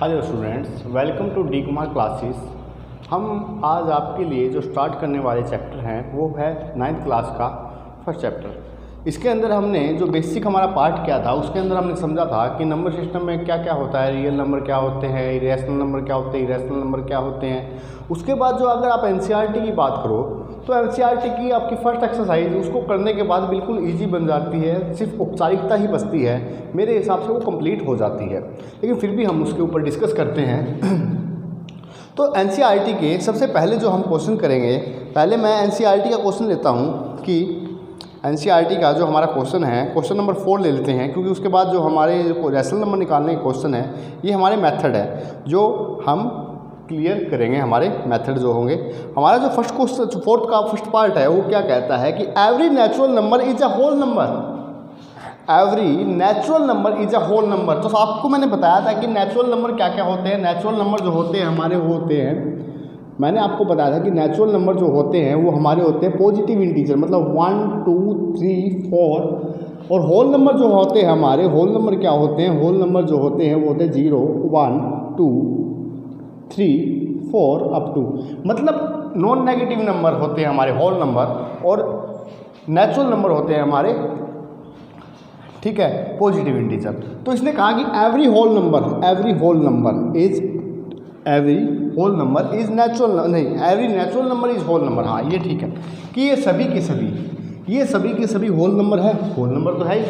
Hello students, welcome to D Kumar classes. हम आज आपके लिए जो स्टार्ट करने वाले चैप्टर हैं वो है 9th क्लास का फर्स्ट चैप्टर। इसके अंदर हमने जो बेसिक हमारा पार्ट किया था उसके अंदर हमने समझा था कि नंबर सिस्टम में क्या क्या होता है, रियल नंबर क्या होते हैं, इरेशनल नंबर क्या होते हैं, इरेशनल नंबर क्या होते हैं। उसके बाद जो अगर आप एनसीईआरटी की बात करो तो एनसीईआरटी की आपकी फर्स्ट एक्सरसाइज उसको करने के बाद बिल्कुल ईजी बन जाती है, सिर्फ औपचारिकता ही बचती है। मेरे हिसाब से वो कंप्लीट हो जाती है, लेकिन फिर भी हम उसके ऊपर डिस्कस करते हैं। तो एनसीईआरटी के सबसे पहले जो हम क्वेश्चन करेंगे, पहले मैं एनसीईआरटी का क्वेश्चन लेता हूँ कि एनसीईआरटी का जो हमारा क्वेश्चन है, क्वेश्चन नंबर 4 ले लेते हैं, क्योंकि उसके बाद जो हमारे रैशनल नंबर निकालने के क्वेश्चन है ये हमारे मेथड है जो हम क्लियर करेंगे। हमारे मेथड जो होंगे, हमारा जो फर्स्ट क्वेश्चन 4th का फर्स्ट पार्ट है वो क्या कहता है कि every natural number is a whole number. Every natural number is a whole number. तो आपको मैंने बताया था कि नेचुरल नंबर क्या क्या होते हैं। नेचुरल नंबर जो होते हैं हमारे वो होते हैं, मैंने आपको बताया था कि नेचुरल नंबर जो होते हैं वो हमारे होते हैं पॉजिटिव इंटीजर, मतलब 1 2 3 4। और होल नंबर जो होते हैं हमारे, होल नंबर क्या होते हैं, होल नंबर जो होते हैं वो होते हैं 0 1 2 3 4 अप टू, मतलब नॉन नेगेटिव नंबर होते हैं हमारे होल नंबर, और नेचुरल नंबर होते हैं हमारे, ठीक है, पॉजिटिव इंटीजर। तो इसने कहा कि every whole number is natural, नहीं, every natural number is whole number. हाँ ये ठीक है कि ये सभी के सभी होल नंबर है। होल नंबर तो है ही,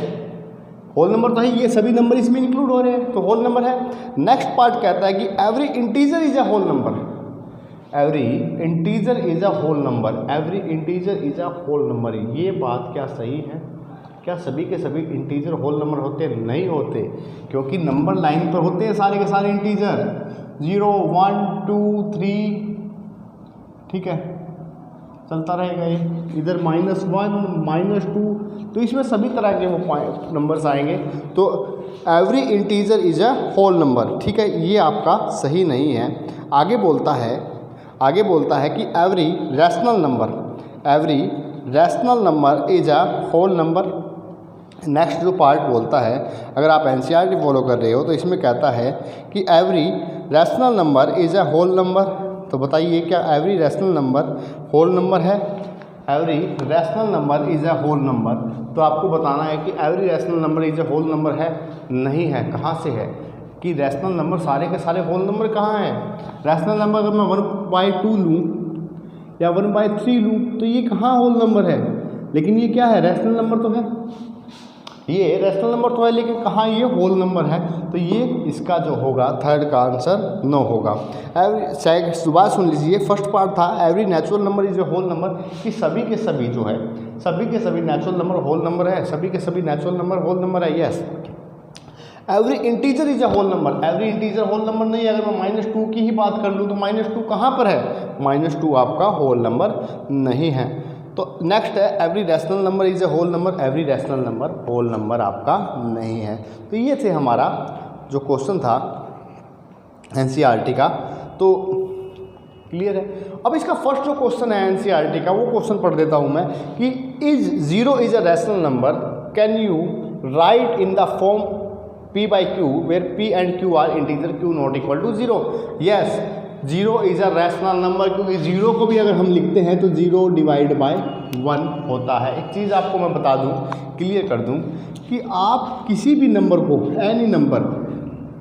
होल नंबर तो है, ये सभी नंबर इसमें इंक्लूड हो रहे हैं तो होल नंबर है। नेक्स्ट पार्ट कहता है कि every integer is a whole number. Every integer is a whole number, every integer is a whole number. ये बात क्या सही है? क्या सभी के सभी इंटीजर होल नंबर होते? नहीं होते, क्योंकि नंबर लाइन पर होते हैं सारे के सारे इंटीजर 0 1 2 3, ठीक है, चलता रहेगा ये, इधर -1 -2, तो इसमें सभी तरह के वो नंबर्स आएंगे। तो every integer is a whole number, ठीक है, ये आपका सही नहीं है। आगे बोलता है कि every rational number is a whole number. Next जो पार्ट बोलता है, अगर आप एनसीईआरटी फॉलो कर रहे हो तो इसमें कहता है कि every rational number is a whole number. तो बताइए क्या every rational number whole number है? Every rational number is a whole number. तो आपको बताना है कि every rational number is a whole number है? नहीं है। कहाँ से है कि रैशनल नंबर सारे के सारे होल नंबर कहाँ हैं? रैशनल नंबर अगर मैं 1/2 लूँ या 1/3 लूँ तो ये कहाँ होल नंबर है? लेकिन ये क्या है? रैशनल नंबर तो है, ये रैशनल नंबर तो है, लेकिन कहाँ ये होल नंबर है? तो ये इसका जो होगा थर्ड का आंसर नो होगा। एवरी सुबह सुन लीजिए, फर्स्ट पार्ट था every natural number is a whole number, कि सभी के सभी जो है, सभी के सभी नेचुरल नंबर होल नंबर है, सभी के सभी नेचुरल नंबर होल नंबर है। Yes. Every integer is a whole number, every integer whole number नहीं है। अगर मैं -2 की ही बात कर लूँ तो -2 कहाँ पर है? -2 आपका होल नंबर नहीं है। तो नेक्स्ट है every rational number is a whole number, every rational number whole number आपका नहीं है। तो ये थे हमारा जो क्वेश्चन था एनसीईआरटी का। तो क्लियर है। अब इसका फर्स्ट जो क्वेश्चन है एनसीईआरटी का वो क्वेश्चन पढ़ देता हूँ मैं कि is 0 is a rational number, can you right in the form p/q where p and q are integer, q not equal to 0। yes, 0 is a rational number, क्योंकि 0 को भी अगर हम लिखते हैं तो 0 डिवाइड बाय 1 होता है। एक चीज़ आपको मैं बता दूं, क्लियर कर दूं कि आप किसी भी नंबर को, एनी नंबर,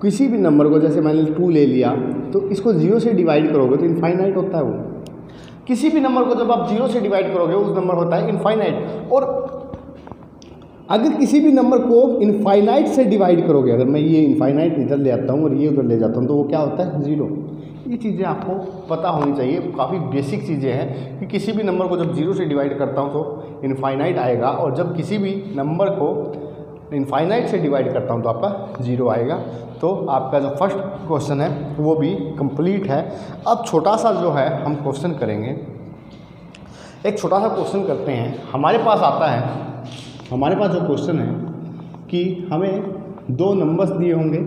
किसी भी नंबर को, जैसे मैंने 2 ले लिया तो इसको 0 से डिवाइड करोगे तो इनफाइनाइट होता है वो। किसी भी नंबर को जब आप 0 से डिवाइड करोगे उस नंबर होता है इनफाइनाइट। और अगर किसी भी नंबर को इनफाइनाइट से डिवाइड करोगे, अगर मैं ये इनफाइनाइट इधर ले आता हूँ और ये उधर ले जाता हूँ तो वो क्या होता है? 0। ये चीज़ें आपको पता होनी चाहिए, काफ़ी बेसिक चीज़ें हैं कि किसी भी नंबर को जब 0 से डिवाइड करता हूँ तो इनफाइनाइट आएगा, और जब किसी भी नंबर को इनफाइनाइट से डिवाइड करता हूँ तो आपका 0 आएगा। तो आपका जो फर्स्ट क्वेश्चन है वो भी कंप्लीट है। अब छोटा सा जो है हम क्वेश्चन करेंगे, एक छोटा सा क्वेश्चन करते हैं। हमारे पास आता है, हमारे पास जो क्वेश्चन है कि हमें 2 नंबर्स दिए होंगे,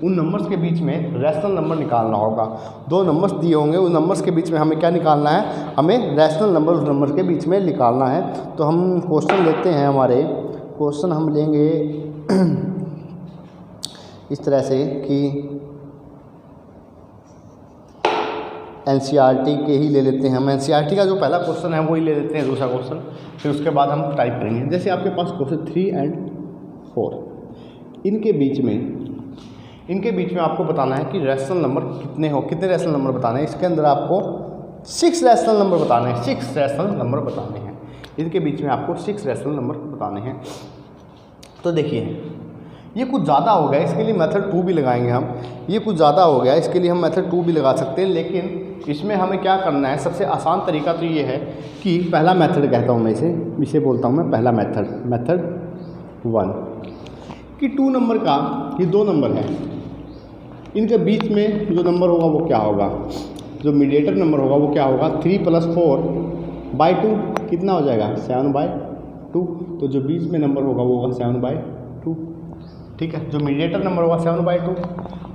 उन नंबर्स के बीच में रैशनल नंबर निकालना होगा। 2 नंबर्स दिए होंगे, उन नंबर्स के बीच में हमें क्या निकालना है? हमें रैशनल नंबर उस नंबर के बीच में निकालना है। तो हम क्वेश्चन लेते हैं, हमारे क्वेश्चन हम लेंगे इस तरह से कि एनसीईआरटी के ही ले लेते हैं हम। एनसीईआरटी का जो पहला क्वेश्चन है वो ही ले लेते हैं, दूसरा क्वेश्चन, फिर उसके बाद हम टाइप करेंगे। जैसे आपके पास क्वेश्चन 3 और 4, इनके बीच में आपको बताना है कि रैशनल नंबर कितने रैशनल नंबर बताने हैं। इसके अंदर आपको 6 रैशनल नंबर बताने हैं, 6 रैशनल नंबर बताने हैं। इनके बीच में आपको 6 रैशनल नंबर बताने हैं। तो देखिए ये कुछ ज़्यादा हो गया, इसके लिए मेथड 2 भी लगाएंगे हम। ये कुछ ज़्यादा हो गया, इसके लिए हम मेथड 2 भी लगा सकते हैं, लेकिन इसमें हमें क्या करना है, सबसे आसान तरीका तो ये है कि पहला मेथड कहता हूँ मैं इसे बोलता हूँ मैं पहला मेथड 1, कि 2 नंबर का, ये 2 नंबर है, इनके बीच में जो नंबर होगा वो क्या होगा, जो मीडिएटर नंबर होगा वो क्या होगा, 3 + 4/2 कितना हो जाएगा, 7/2। तो जो बीच में नंबर होगा वो होगा 7/2, ठीक है। जो मीडिएटर नंबर होगा 7/2।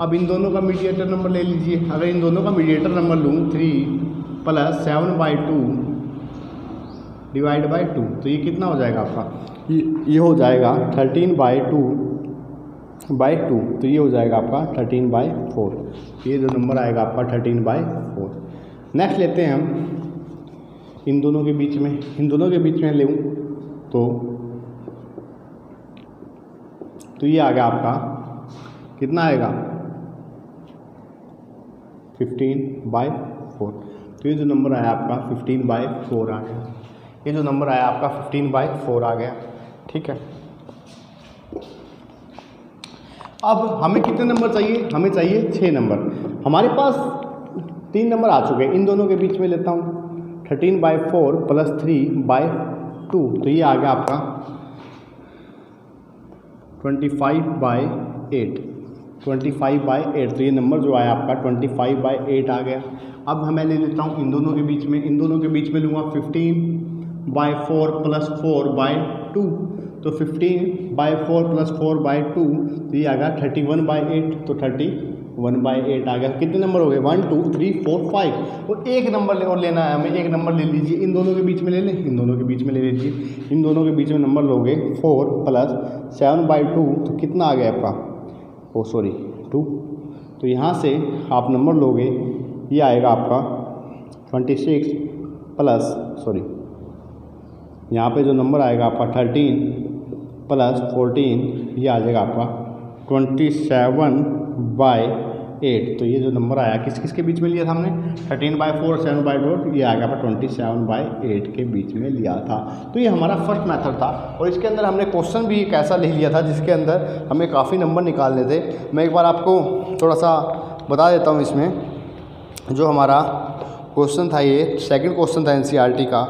अब इन दोनों का मीडिएटर नंबर ले लीजिए। अगर इन दोनों का मीडिएटर नंबर लूँ 3 + 7/2 / 2, तो ये कितना हो जाएगा आपका, ये हो जाएगा 13/2/2, तो ये हो जाएगा आपका 13/4। ये जो नंबर आएगा आपका 13/4। नेक्स्ट लेते हैं हम इन दोनों के बीच में लूँ तो ये आ गया आपका, कितना आएगा, 15/4। तो ये जो नंबर आया आपका 15/4 आ गया। ये जो नंबर आया आपका 15/4 आ गया, ठीक है। अब हमें कितने नंबर चाहिए, हमें चाहिए 6 नंबर। हमारे पास 3 नंबर आ चुके हैं, इन दोनों के बीच में लेता हूँ, 13/4 + 3/2, तो ये आ गया आपका 25/8। तो ये नंबर जो आया आपका 25/8 आ गया। अब मैं ले लेता हूँ इन दोनों के बीच में लूँगा 15/4 + 4/2, तो 15/4 + 4/2, तो ये आ गया 31/8, तो 31/8 आ गया। कितने नंबर हो गए, 1 2 3 4 5, और एक नंबर और लेना है हमें, एक नंबर ले लीजिए। इन दोनों के बीच में ले लें, इन दोनों के बीच में ले लीजिए। इन दोनों के बीच में नंबर लोगे 4 + 7/2, तो कितना आ गया आपका, 2। तो यहाँ से आप नंबर लोगे, ये आएगा आपका 26 + यहाँ पे जो नंबर आएगा आपका 13 + 14, ये आ जाएगा आपका 27/8। तो ये जो नंबर आया किस के बीच में लिया था हमने, 13/4 7/2, ये आ गया आपका 27/8 के बीच में लिया था। तो ये हमारा फर्स्ट मेथड था, और इसके अंदर हमने क्वेश्चन भी एक ऐसा लिख लिया था जिसके अंदर हमें काफ़ी नंबर निकालने थे। मैं एक बार आपको थोड़ा सा बता देता हूँ। इसमें जो हमारा क्वेश्चन था, ये सेकंड क्वेश्चन था एनसीईआरटी का,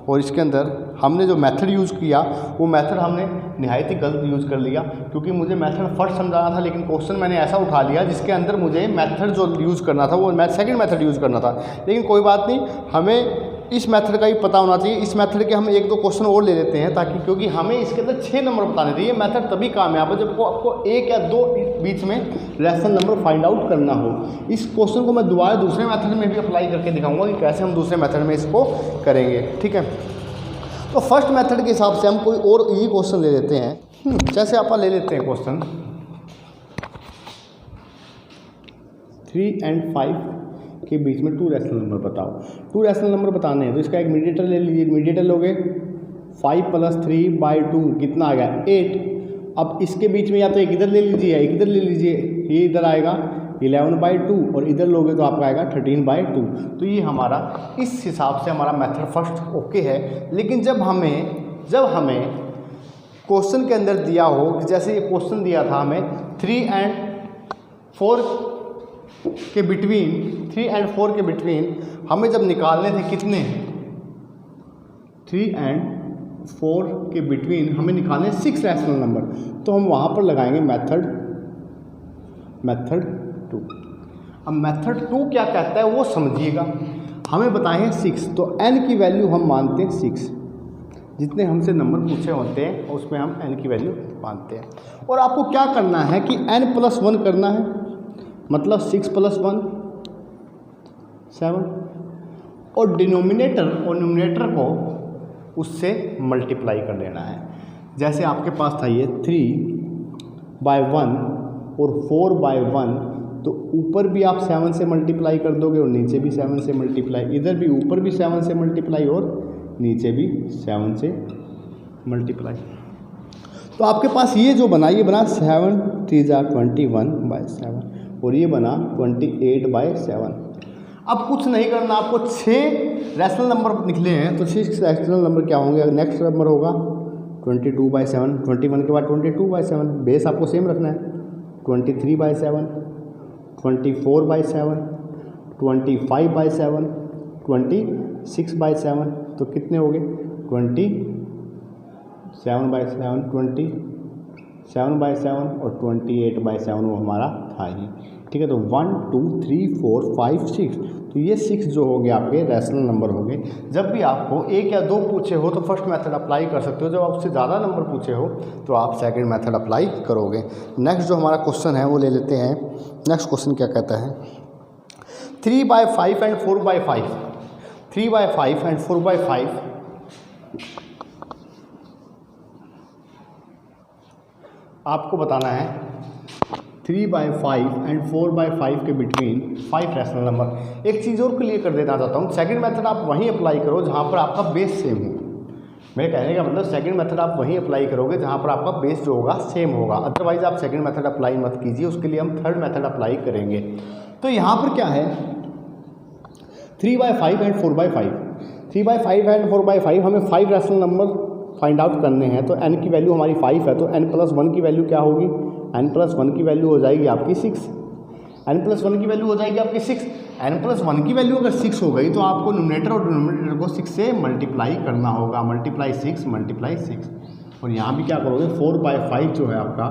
और इसके अंदर हमने जो मेथड यूज़ किया वो मेथड हमने निहायत ही गलत यूज़ कर लिया, क्योंकि मुझे मेथड फर्स्ट समझाना था, लेकिन क्वेश्चन मैंने ऐसा उठा लिया जिसके अंदर मुझे मेथड जो यूज़ करना था वो सेकंड मेथड यूज़ करना था। लेकिन कोई बात नहीं, हमें इस मेथड का ही पता होना चाहिए। इस मेथड के हम 1-2 क्वेश्चन और ले लेते हैं, ताकि, क्योंकि हमें इसके अंदर 6 नंबर बताने थे। ये मेथड तभी कामयाब है जब आपको 1 या 2 बीच में रैशनल नंबर फाइंड आउट करना हो। इस क्वेश्चन को मैं दोबारा दूसरे मेथड में भी अप्लाई करके दिखाऊंगा कि कैसे हम दूसरे मेथड में इसको करेंगे, ठीक है। तो फर्स्ट मेथड के हिसाब से हम कोई और इजी क्वेश्चन ले लेते हैं। जैसे आप ले लेते हैं क्वेश्चन 3 और 5 के बीच में 2 रैशनल नंबर बताओ। 2 रैशनल नंबर बताने हैं, तो इसका एक मीडिएटर ले लीजिए। मीडिएटर लोगे 5 + 3/2, कितना आ गया, 8। अब इसके बीच में या तो एक इधर ले लीजिए या एक इधर ले लीजिए। ये इधर आएगा 11/2, और इधर लोगे तो आपका आएगा 13/2। तो ये हमारा इस हिसाब से हमारा मेथड फर्स्ट ओके है। लेकिन जब हमें क्वेश्चन के अंदर दिया हो कि जैसे ये क्वेश्चन दिया था हमें 3 और 4 के बिटवीन हमें जब निकालने थे कितने, 3 और 4 के बिटवीन हमें निकालने 6 रैशनल नंबर, तो हम वहाँ पर लगाएंगे मेथड 2। अब मेथड 2 क्या कहता है वो समझिएगा। हमें बताएं 6, तो n की वैल्यू हम मानते हैं 6। जितने हमसे नंबर पूछे होते हैं उसमें हम n की वैल्यू मानते हैं। और आपको क्या करना है कि n + 1 करना है, मतलब 6 + 1 7, और डिनोमिनेटर और न्यूमरेटर को उससे मल्टीप्लाई कर देना है। जैसे आपके पास था ये 3/1 और 4/1, तो ऊपर भी आप 7 से मल्टीप्लाई कर दोगे और नीचे भी 7 से मल्टीप्लाई, इधर भी ऊपर भी 7 से मल्टीप्लाई और नीचे भी 7 से मल्टीप्लाई। तो आपके पास ये जो बना, ये बना 7 3 21/7 और ये बना 28/7। अब कुछ नहीं करना, आपको 6 रैशनल नंबर निकले हैं, तो 6 रैशनल नंबर क्या होंगे? नेक्स्ट नंबर होगा 22/7, 21 के बाद 22/7, बेस आपको सेम रखना है, 23/7, 24/7, 25/7, 26/7, तो कितने हो गए? 27/7, 27/7 और 28/7 वो हमारा था ही। ठीक है, तो 1 2 3 4 5 6, तो ये 6 जो हो गए आपके रैशनल नंबर हो गए। जब भी आपको 1 या 2 पूछे हो तो फर्स्ट मेथड अप्लाई कर सकते हो, जब आपसे ज़्यादा नंबर पूछे हो तो आप सेकंड मेथड अप्लाई करोगे। नेक्स्ट जो हमारा क्वेश्चन है वो ले लेते हैं। नेक्स्ट क्वेश्चन क्या कहता है? 3/5 एंड 4/5, 3/5 एंड 4/5 आपको बताना है 3/5 एंड 4/5 के बिटवीन 5 रैशनल नंबर। एक चीज़ और क्लियर कर देना चाहता हूँ, सेकंड मेथड आप वहीं अप्लाई करो जहाँ पर आपका बेस सेम हो। मेरे कहने का मतलब सेकंड मेथड आप वहीं अप्लाई करोगे जहाँ पर आपका बेस जो होगा सेम होगा, अदरवाइज आप सेकंड मेथड अप्लाई मत कीजिए, उसके लिए हम थर्ड मेथड अप्लाई करेंगे। तो यहाँ पर क्या है? 3/5 एंड 4/5, 3/5 एंड 4/5 हमें 5 रैशनल नंबर फाइंड आउट करने हैं। तो n की वैल्यू हमारी 5 है, तो n+1 की वैल्यू क्या होगी? n+1 की वैल्यू हो जाएगी आपकी 6, n+1 की वैल्यू हो जाएगी आपकी 6। n+1 की वैल्यू अगर 6 हो गई तो आपको न्यूमरेटर और डिनोमिनेटर को 6 से मल्टीप्लाई करना होगा, मल्टीप्लाई 6 और यहाँ भी क्या करोगे? 4/5 जो है आपका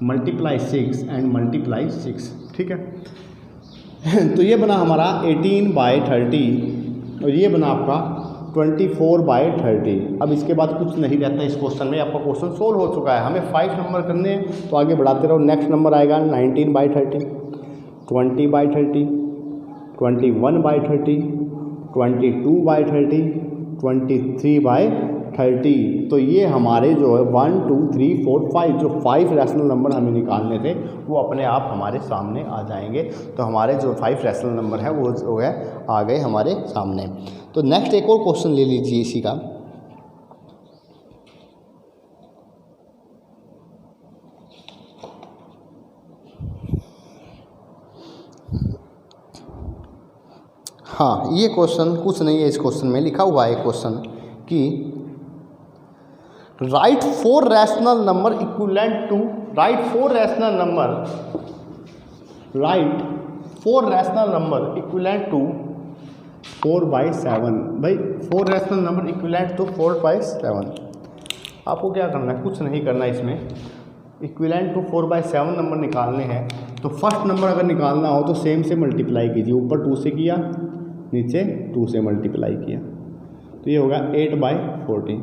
मल्टीप्लाई 6 एंड मल्टीप्लाई 6। ठीक है, तो ये बना हमारा 18/30 और ये बना आपका 24/30। अब इसके बाद कुछ नहीं रहता इस क्वेश्चन में, आपका क्वेश्चन सोल्व हो चुका है। हमें 5 नंबर करने हैं तो आगे बढ़ाते रहो। नेक्स्ट नंबर आएगा 19/30, 20/30, 21/30, 22/30, 23/30। तो ये हमारे जो है 1 2 3 4 5 जो 5 रैशनल नंबर हमें निकालने थे वो अपने आप हमारे सामने आ जाएंगे। तो हमारे जो 5 रैशनल नंबर है वो जो है आ गए हमारे सामने। तो नेक्स्ट एक और क्वेश्चन ले लीजिए इसी का। हाँ, ये क्वेश्चन कुछ नहीं है, इस क्वेश्चन में लिखा हुआ है क्वेश्चन कि right 4 rational number equivalent to, right 4 rational number, right 4 rational number equivalent to 4/7। भाई 4 रैशनल नंबर इक्विवेलेंट टू 4/7। आपको क्या करना है? कुछ नहीं करना, इसमें इक्विवेलेंट टू 4/7 नंबर निकालने हैं। तो फर्स्ट नंबर अगर निकालना हो तो सेम से मल्टीप्लाई कीजिए, ऊपर 2 से किया, नीचे 2 से मल्टीप्लाई किया, तो ये होगा 8/14।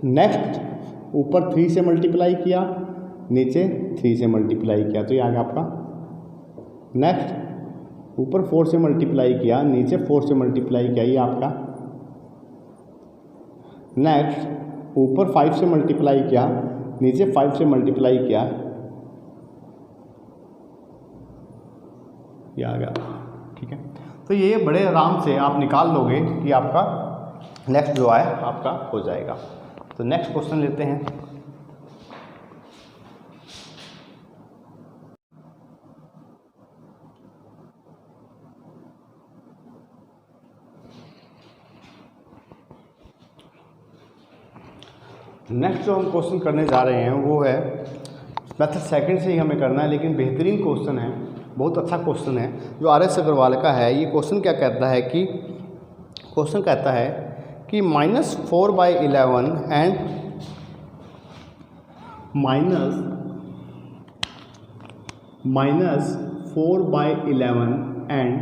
नेक्स्ट ऊपर 3 से मल्टीप्लाई किया, नीचे 3 से मल्टीप्लाई किया, तो ये आ गया आपका। नेक्स्ट ऊपर 4 से मल्टीप्लाई किया, नीचे 4 से मल्टीप्लाई किया, ये आपका। नेक्स्ट ऊपर 5 से मल्टीप्लाई किया, नीचे 5 से मल्टीप्लाई किया, ये आ गया। ठीक है, तो ये बड़े आराम से आप निकाल लोगे कि आपका नेक्स्ट जो है आपका हो जाएगा। तो नेक्स्ट क्वेश्चन लेते हैं। नेक्स्ट जो हम क्वेश्चन करने जा रहे हैं वो है मेथड सेकंड से ही हमें करना है, लेकिन बेहतरीन क्वेश्चन है, बहुत अच्छा क्वेश्चन है जो RS अग्रवाल का है। ये क्वेश्चन क्या कहता है कि क्वेश्चन कहता है कि -4/11 एंड -4/11 एंड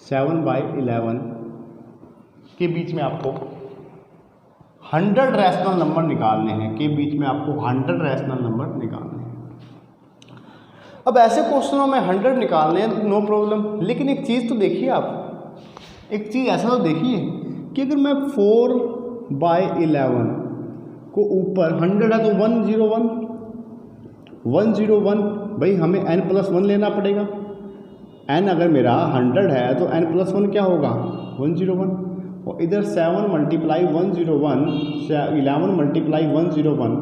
7/11 के बीच में आपको 100 रैशनल नंबर निकालने हैं, के बीच में आपको 100 रैशनल नंबर निकालने हैं। अब ऐसे क्वेश्चनों में 100 निकालने हैं, नो प्रॉब्लम, लेकिन एक चीज़ तो देखिए आप, एक चीज़ ऐसा तो देखिए कि अगर मैं 4/11 को ऊपर 100 है तो 101, 101, भाई हमें n+1 लेना पड़ेगा। n अगर मेरा 100 है तो n+1 क्या होगा 101, और इधर 7 × 101 11 × 101,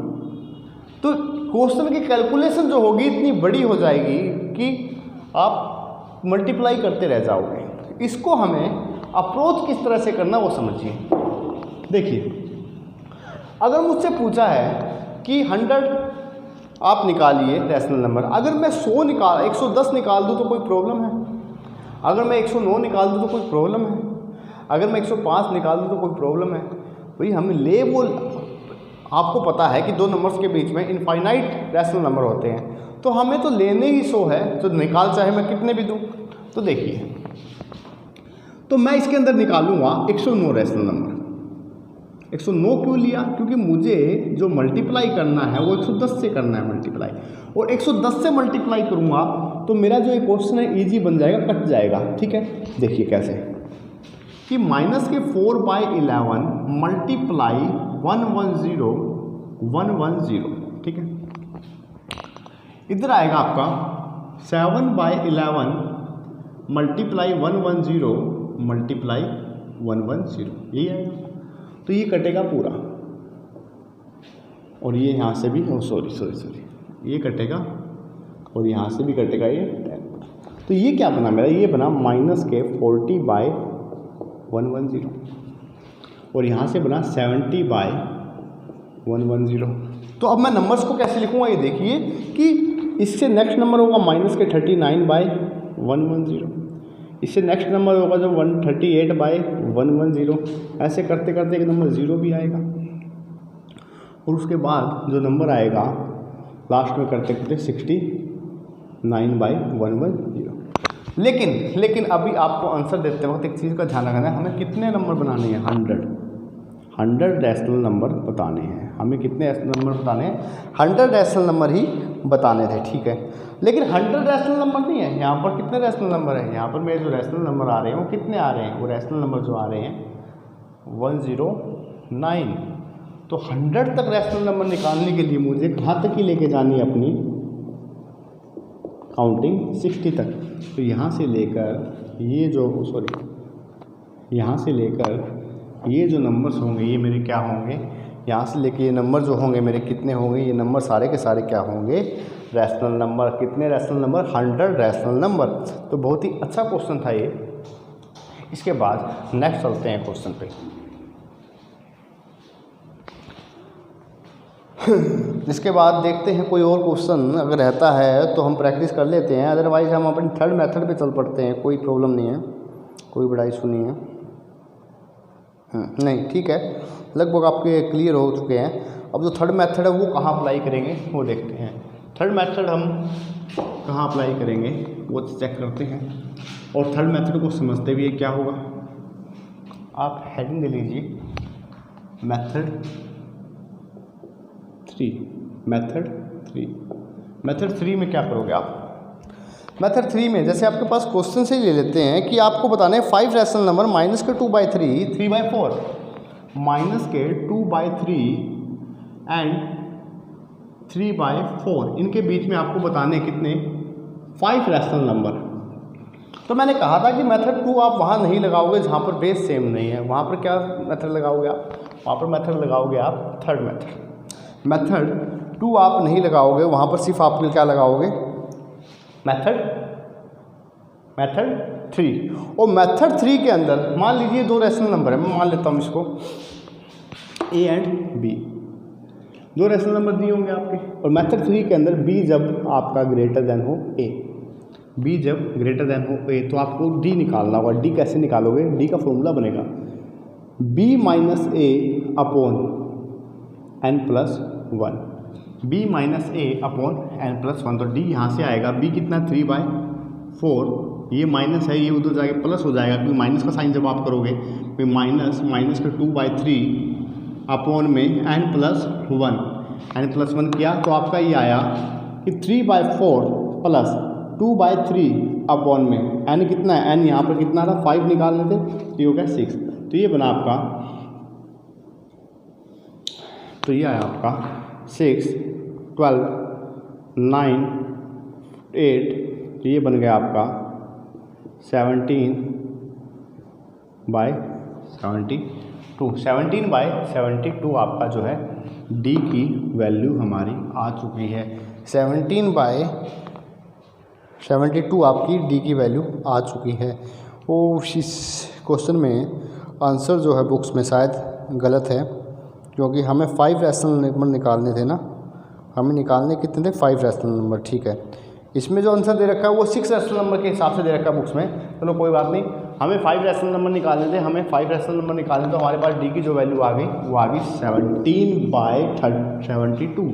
तो क्वेश्चन की कैलकुलेशन जो होगी इतनी बड़ी हो जाएगी कि आप मल्टीप्लाई करते रह जाओगे। इसको हमें अप्रोच किस तरह से करना वो समझिए। देखिए, अगर मुझसे पूछा है कि 100 आप निकालिए रैशनल नंबर, अगर मैं 110 निकाल दूँ तो कोई प्रॉब्लम है? अगर मैं 109 निकाल दूँ तो कोई प्रॉब्लम है? अगर मैं 105 निकाल दूँ तो कोई प्रॉब्लम है? भाई हमें ले वो, आपको पता है कि दो नंबर्स के बीच में इनफाइनाइट रैशनल नंबर होते हैं, तो हमें तो लेने ही 100 है, तो निकाल चाहे मैं कितने भी दूँ। तो देखिए, तो मैं इसके अंदर निकालूंगा 109 रैशनल नंबर। 109 क्यों लिया? क्योंकि मुझे जो मल्टीप्लाई करना है वो 110 से करना है मल्टीप्लाई, और 110 से मल्टीप्लाई करूँगा तो मेरा जो ये क्वेश्चन है ईजी बन जाएगा, कट जाएगा। ठीक है, देखिए कैसे कि -4/11 मल्टीप्लाई 110, ठीक है। इधर आएगा आपका 7/11 मल्टीप्लाई 110 मल्टीप्लाई 110, यही आएगा। तो ये कटेगा पूरा, और ये यहाँ से भी सॉरी ये कटेगा, और यहाँ से भी कटेगा ये 10। तो ये क्या बना मेरा? ये बना -40/110, और यहाँ से बना 70/110। तो अब मैं नंबर्स को कैसे लिखूँगा ये देखिए कि इससे नेक्स्ट नंबर होगा -39/110, इससे नेक्स्ट नंबर होगा जो 138/110, ऐसे करते करते एक नंबर 0 भी आएगा, और उसके बाद जो नंबर आएगा लास्ट में करते करते 69/110। लेकिन अभी आपको आंसर देते वक्त एक चीज़ का ध्यान रखना है, हमें कितने नंबर बनाने हैं? 100 रैशनल नंबर बताने हैं। हमें कितने रैशनल नंबर बताने हैं? 100 रैशनल नंबर ही बताने थे, ठीक है। लेकिन 100 रैशनल नंबर नहीं है, यहाँ पर कितने रैशनल नंबर हैं? यहाँ पर मेरे जो रैशनल नंबर आ रहे हैं वो कितने आ रहे हैं? वो रैशनल नंबर जो आ रहे हैं 109। तो 100 तक रैशनल नंबर निकालने के लिए मुझे कहाँ तक ही लेके जानी है अपनी काउंटिंग? 60 तक। तो यहाँ से लेकर ये जो यहाँ से लेकर ये जो नंबर्स होंगे ये मेरे क्या होंगे? यहाँ से लेके ये नंबर जो होंगे मेरे कितने होंगे? ये नंबर सारे के सारे क्या होंगे? Rational number. कितने रैशनल नंबर? 100 rational number. तो बहुत ही अच्छा क्वेश्चन था ये। इसके बाद नेक्स्ट चलते हैं क्वेश्चन पे। इसके बाद देखते हैं कोई और क्वेश्चन अगर रहता है तो हम प्रैक्टिस कर लेते हैं, अदरवाइज हम अपनी थर्ड मेथड पे चल पड़ते हैं। कोई प्रॉब्लम नहीं है, कोई बड़ा इशू नहीं है। नहीं, ठीक है, लगभग आपके क्लियर हो चुके हैं। अब जो थर्ड मेथड है वो कहाँ अप्लाई करेंगे वो देखते हैं। थर्ड मेथड हम कहाँ अप्लाई करेंगे वो चेक करते हैं, और थर्ड मेथड को समझते हुए क्या होगा आप हेडिंग दे लीजिए मेथड 3। मेथड 3 में क्या करोगे आप? मेथड 3 में जैसे आपके पास क्वेश्चन से ही ले लेते हैं कि आपको बताना है 5 रैशनल नंबर माइनस के 2/3, 3/4, माइनस के 2/3 एंड 3/4, इनके बीच में आपको बताने कितने? 5 रैशनल नंबर। तो मैंने कहा था कि मेथड 2 आप वहाँ नहीं लगाओगे जहाँ पर बेस सेम नहीं है। वहाँ पर क्या मेथड लगाओगे आप? वहाँ पर मेथड लगाओगे आप थर्ड मेथड। मेथड 2 आप नहीं लगाओगे, वहाँ पर सिर्फ आप क्या लगाओगे? मेथड 3। और मेथड 3 के अंदर मान लीजिए 2 रैशनल नंबर है, मैं मान लेता हूँ इसको A and B। 2 rational number दिए होंगे आपके, और मेथड 3 के अंदर B जब आपका ग्रेटर देन हो A, B जब ग्रेटर देन हो A, तो आपको D निकालना होगा। D कैसे निकालोगे? D का फॉर्मूला बनेगा B - A/n+1, B - A/n+1। तो D यहाँ से आएगा, B कितना? 3/4, ये माइनस है, ये उधर जाके प्लस हो जाएगा, क्योंकि माइनस का साइन जब आप करोगे तो माइनस के 2/3 अपॉन में n+1 किया तो आपका ये आया कि 3/4 प्लस 2/3 अपॉन में n कितना है? n यहाँ पर कितना था? 5 निकालने थे, तो ये हो गया 6। तो ये बना आपका, तो ये आया आपका 6, 12, 9 8, ये बन गया आपका 17/72। 17/72 आपका जो है डी की वैल्यू हमारी आ चुकी है। 17/72 आपकी डी की वैल्यू आ चुकी है। वो इस क्वेश्चन में आंसर जो है बुक्स में शायद गलत है, क्योंकि हमें 5 रैशनल नंबर निकालने थे ना, हमें निकालने कितने थे 5 रैशनल नंबर, ठीक है। इसमें जो आंसर दे रखा है वो 6 रैशनल नंबर के हिसाब से दे रखा है बुक्स में, चलो कोई बात नहीं। हमें 5 रैशनल नंबर निकालने थे, हमें 5 रैशनल नंबर निकालने तो हमारे पास डी की जो वैल्यू आ गई वो आ गई 17/72।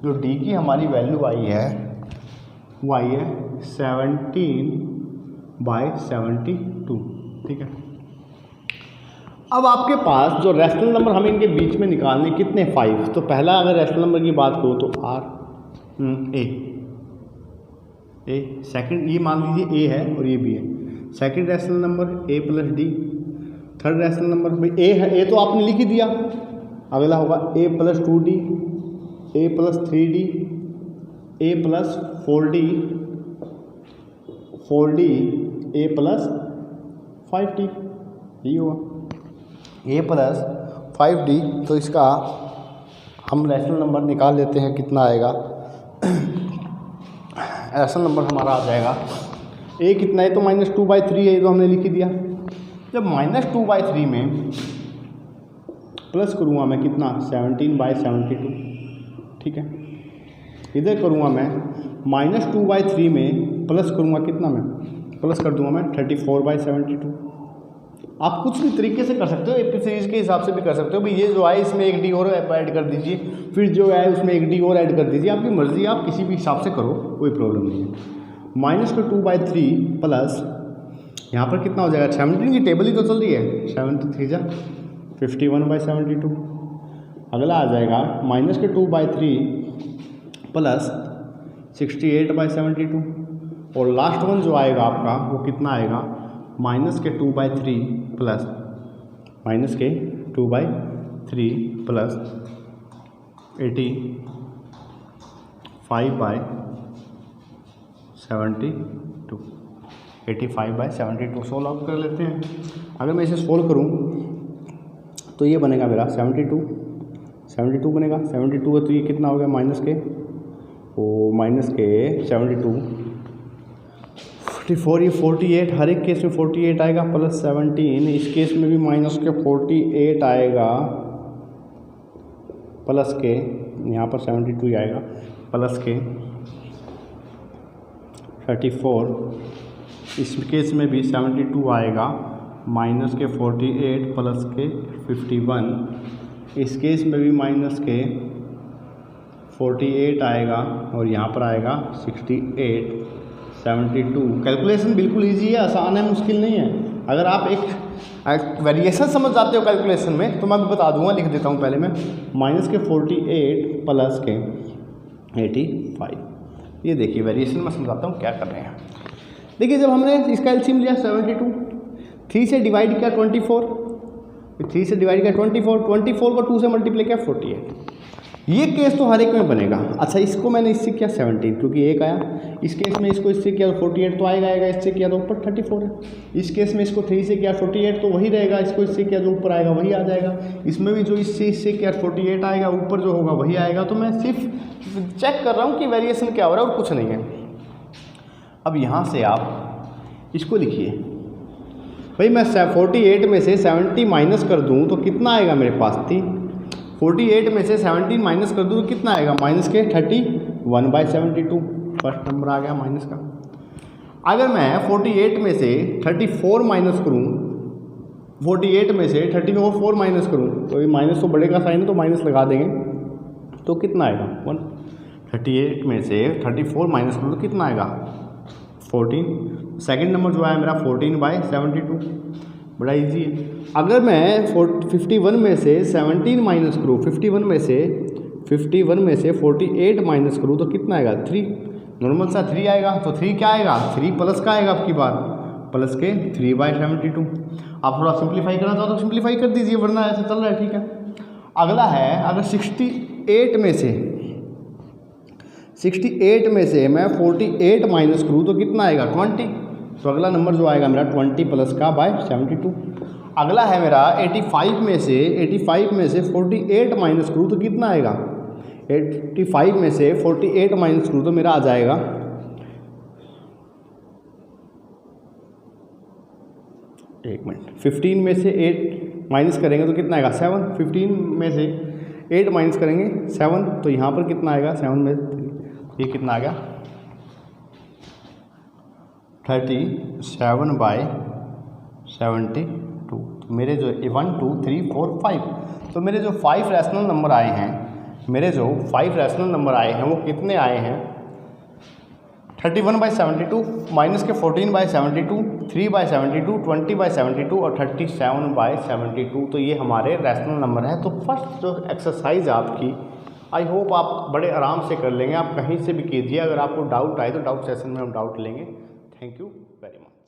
जो डी की हमारी वैल्यू आई है वो आई है 17/72, ठीक है। अब आपके पास जो रैशनल नंबर हमें इनके बीच में निकालने कितने 5, तो पहला अगर रैशनल नंबर की बात करूँ तो ए सेकंड, ये मान लीजिए ए है और ये भी है। Second rational number A plus D. Third rational number भाई ए है, ए तो आपने लिख ही दिया। अगला होगा ए प्लस 2d, ए प्लस 3d, ए प्लस 4d, ए प्लस 5d, यही होगा ए प्लस 5d। तो इसका हम रैशनल नंबर निकाल लेते हैं, कितना आएगा। रैशनल नंबर हमारा आ जाएगा ए कितना है, तो -2/3 है, ये तो हमने लिख ही दिया। जब -2/3 में प्लस करूँगा मैं कितना 17/72, ठीक है। इधर करूँगा मैं -2/3 में प्लस करूँगा कितना, मैं प्लस कर दूँगा मैं 34/72। आप कुछ भी तरीके से कर सकते हो, एपी सीरीज के हिसाब से भी कर सकते हो। भाई ये जो आए इसमें एक डी और ऐड कर दीजिए, फिर जो है उसमें एक डी और ऐड कर दीजिए, आपकी मर्जी, आप किसी भी हिसाब से करो, कोई प्रॉब्लम नहीं है। -2/3 प्लस यहाँ पर कितना हो जाएगा, 17 की टेबल ही तो चल रही है, 73 जा 51/72। अगला आ जाएगा -2/3 प्लस 68/72। और लास्ट वन जो आएगा आपका वो कितना आएगा, -2/3 प्लस -2/3 प्लस 85/72। 85/72 सोल्व आउट कर लेते हैं। अगर मैं इसे सोल्व करूं तो ये बनेगा मेरा 72 बनेगा। 72 है तो ये कितना हो गया, -72 44, ये 48, हर एक केस में 48 आएगा, प्लस 17, इस केस में भी -48 आएगा, प्लस के यहाँ पर 72 ही आएगा, प्लस के 34, इस केस में भी 72 आएगा, -48 प्लस के 51, इस केस में भी -48 आएगा और यहाँ पर आएगा 68 72। कैलकुलेशन बिल्कुल इजी है, आसान है, मुश्किल नहीं है। अगर आप एक वेरिएशन समझ जाते हो कैलकुलेशन में तो मैं भी बता दूंगा, लिख देता हूँ पहले मैं, -48 प्लस के 85। ये देखिए वेरिएशन में समझाता हूँ क्या कर रहे हैं। देखिए जब हमने इसका एलसीएम लिया 72, 3 से डिवाइड किया 24, 3 से डिवाइड किया 24 को 2 से मल्टीप्लाई किया 48। ये केस तो हर एक में बनेगा। अच्छा इसको मैंने इससे किया 17 क्योंकि एक आया, इस केस में इसको इससे किया 48 तो आएगा, इससे किया तो ऊपर 34 है। इस केस में इसको 3 से किया 48 तो वही रहेगा, इसको इससे किया जो ऊपर आएगा वही आ जाएगा। इसमें भी जो इससे किया 48 आएगा, ऊपर जो होगा वही आएगा। तो मैं सिर्फ चेक कर रहा हूँ कि वेरिएशन क्या हो रहा है और कुछ नहीं है। अब यहाँ से आप इसको लिखिए, भाई मैं 48 में से 70 माइनस कर दूँ तो कितना आएगा मेरे पास 48 में से 17 माइनस कर दूँ तो कितना आएगा, माइनस के 31/72। फर्स्ट नंबर आ गया माइनस का। अगर मैं 48 में से 34 माइनस करूँ, 48 में से 34 माइनस करूँ तो ये माइनस तो बढ़ेगा साइन है तो माइनस लगा देंगे तो कितना आएगा 1। 38 में से 34 माइनस करूँ तो कितना आएगा 14। सेकंड नंबर जो आया मेरा 14/72, बड़ा इजी है। अगर मैं 51 में से 17 माइनस करूँ, 51 में से 48 माइनस करूँ तो कितना आएगा 3। नॉर्मल सा 3 आएगा तो 3 क्या आएगा, 3 प्लस का आएगा आपकी बार, प्लस के 3/72। आप थोड़ा सिंप्लीफाई करना चाहो तो सिंप्लीफाई कर दीजिए, वरना ऐसे चल रहा है, ठीक है। अगला है अगर 68 68 में से मैं 48 माइनस करूँ तो कितना आएगा 20। तो अगला नंबर जो आएगा मेरा 20 प्लस का बाय 72। अगला है मेरा 85 में से 48 माइनस करूँ तो कितना आएगा 85 में से 48 माइनस करूँ तो मेरा आ जाएगा 15 में से 8 माइनस करेंगे तो कितना आएगा 7। 15 में से 8 माइनस करेंगे 7, तो यहाँ पर कितना आएगा 7 में ये कितना आ गया 37 बाय 72। तो मेरे जो 1 2 3 4 5, तो मेरे जो 5 रैशनल नंबर आए हैं, वो कितने आए हैं 31 बाई 72 माइनस के 14 बाई 72, 3 बाई 72, 20 बाई 72 और 37 बाई 72। तो ये हमारे रैशनल नंबर है। तो फर्स्ट जो एक्सरसाइज आपकी आई होप आप बड़े आराम से कर लेंगे। आप कहीं से भी कीजिए, अगर आपको डाउट आए तो डाउट सेशन में हम डाउट लेंगे। Thank you very much.